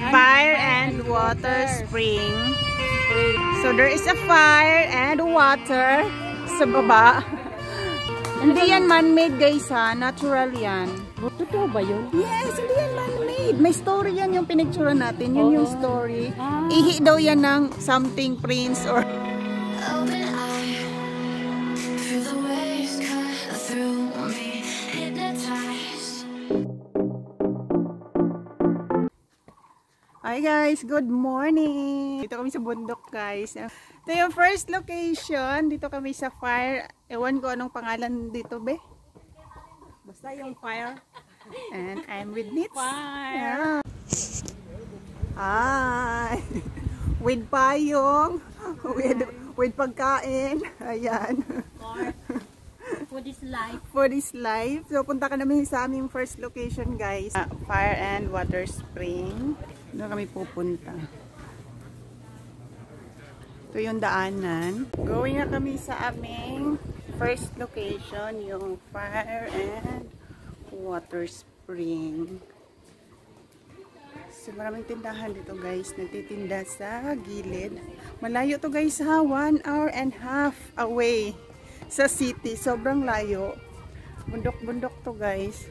Fire and water spring. So there is a fire and water sa baba. Hindi yan man-made guys ha, natural yan. Totoo ba yun? Yes, hindi yan man-made. May story yan yung pinicturean natin. Yun yung story. Ihi daw yan ng something prince or... Hi guys, good morning! Dito kami sa bundok guys. Ito yung first location. Dito kami sa fire. Ewan ko anong pangalan dito be. Basta yung fire. And I'm with Nits. Fire! Yeah. Hi! With payong. With pagkain. Ayan. Food is life. Food is life. So punta ka namin sa aming first location guys. Fire and water spring. Doon kami pupunta. Ito yung daanan. Going na kami sa aming first location, yung fire and water spring. So maraming tindahan dito guys. Nagtitinda sa gilid. Malayo to guys ha. 1.5 hours away sa city. Sobrang layo. Bundok-bundok to guys.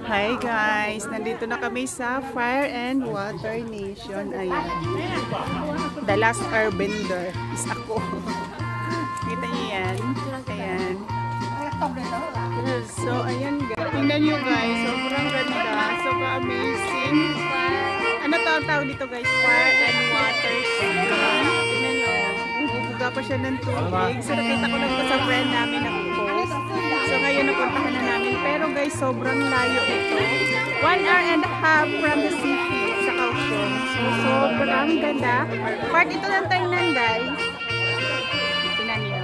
Hi guys, nandito na kami sa Fire and Water Nation. Ayan. The last airbender is ako. Kita niyo yan? Ayan. So ayan guys. Tingnan niyo guys, sobrang ganda. So amazing. Ano tawag dito guys? Fire and Water Spring. Tingnan niyo. Bubuga pa siya ng tubig. So nakita ko lang ito sa friend namin na post. So ngayon napuntahan na namin. Pero guys, sobrang layo ito. 1.5 hours from the city sa Kaohsiung. So sobrang ganda. Part ito ng Tainan guys. Tingnan niyo.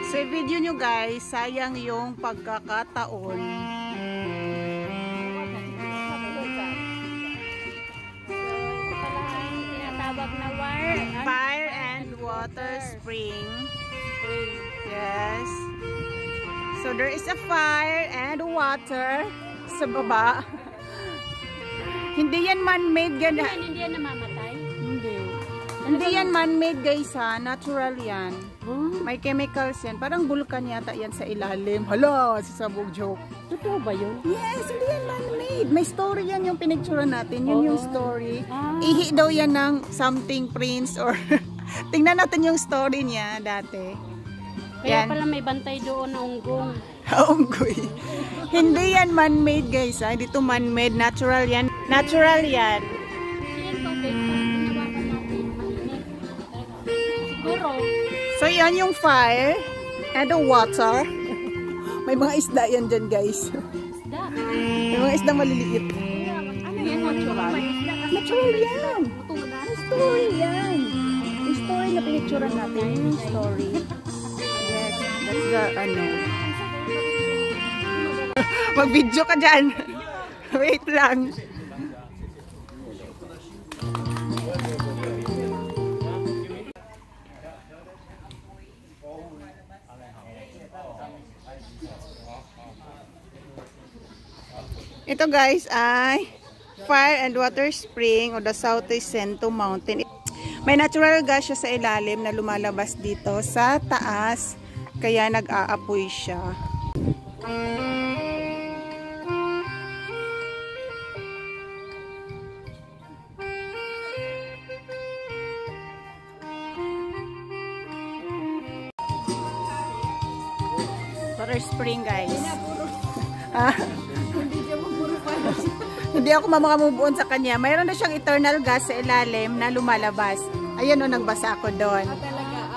So video nyo guys, sayang yung pagkakataon. Fire and water spring. Yes. So there is a fire and water sa baba. Hindi yan man-made gana. Hindi yan namamatay? Hindi. Hindi yan man-made guys ha. Natural yan. May chemicals yan. Parang vulkan yata yan sa ilalim. Hala, sisabog joke. Totoo ba yun? Yes, hindi yan man-made. May story yan yung pinicturean natin. Yun yung story. Ihi daw yan ng something prince or... Tingnan natin yung story niya dati. Kaya yan. Pala may bantay doon na unggong. Unggoy. Hindi yan man-made guys. Hindi ito man-made. Natural yan. Natural yan. Siguro. So yan yung fire and the water. May mga isda yan dyan guys. Isda? May mga isda maliliit. Ano yan? Natural? Natural yan. May story yan. May story na picturean natin yung story. Yes, that's the ano. Mag-video ka dyan. Wait lang. Ito guys ay Fire and Water Spring o the Southeast Sento Mountain. May natural gas siya sa ilalim na lumalabas dito sa taas, kaya nag-aapoy siya. Water Spring guys. Hindi ako mamamubuon sa kanya. Mayroon na siyang eternal gas sa ilalim na lumalabas. Ayan o, nagbasa ako doon.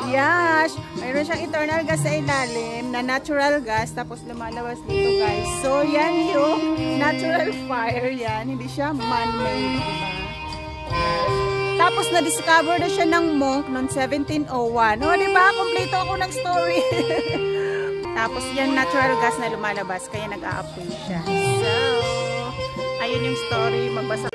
Yes! Mayroon siyang eternal gas sa ilalim na natural gas. Tapos lumalabas dito guys. So yan yung natural fire yan. Hindi siya man-made. Diba? Tapos na-discover na siya ng monk noong 1701. O diba? Kompleto ako ng story. Tapos yan natural gas na lumalabas. Kaya nag-aapoy siya. So, ayun yung story, magbasa.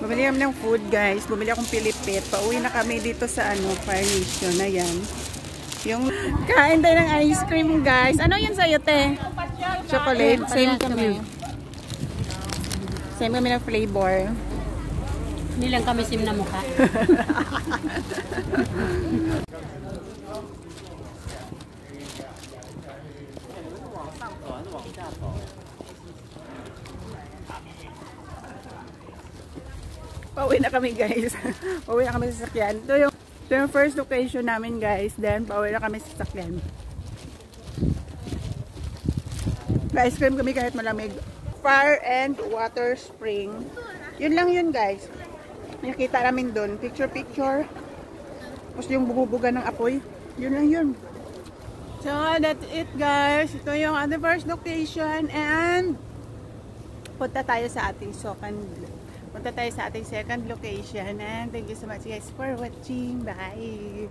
Bumili kami ng food guys. Bumili akong pilipit. Pauwi na kami dito sa ano, Fire Nation. Ayan. Yung kain tayo ng ice cream guys. Ano yun sa'yo te? Chocolate. Same kami. Same kami ng flavor. Hindi lang kami sim na mukha. Pauwi na kami guys. Pauwi na kami sa sasakyan. Ito yung first location namin guys. Then pauwi na kami sa sasakyan. Ice cream kami kahit malamig. Fire and Water Spring. Yun lang yun guys. Nakita namin doon. Picture. Tapos yung bubuga ng apoy. Yun lang yun. So that's it guys. Ito yung other first location. And punta tayo sa ating second location. And thank you so much guys for watching. Bye!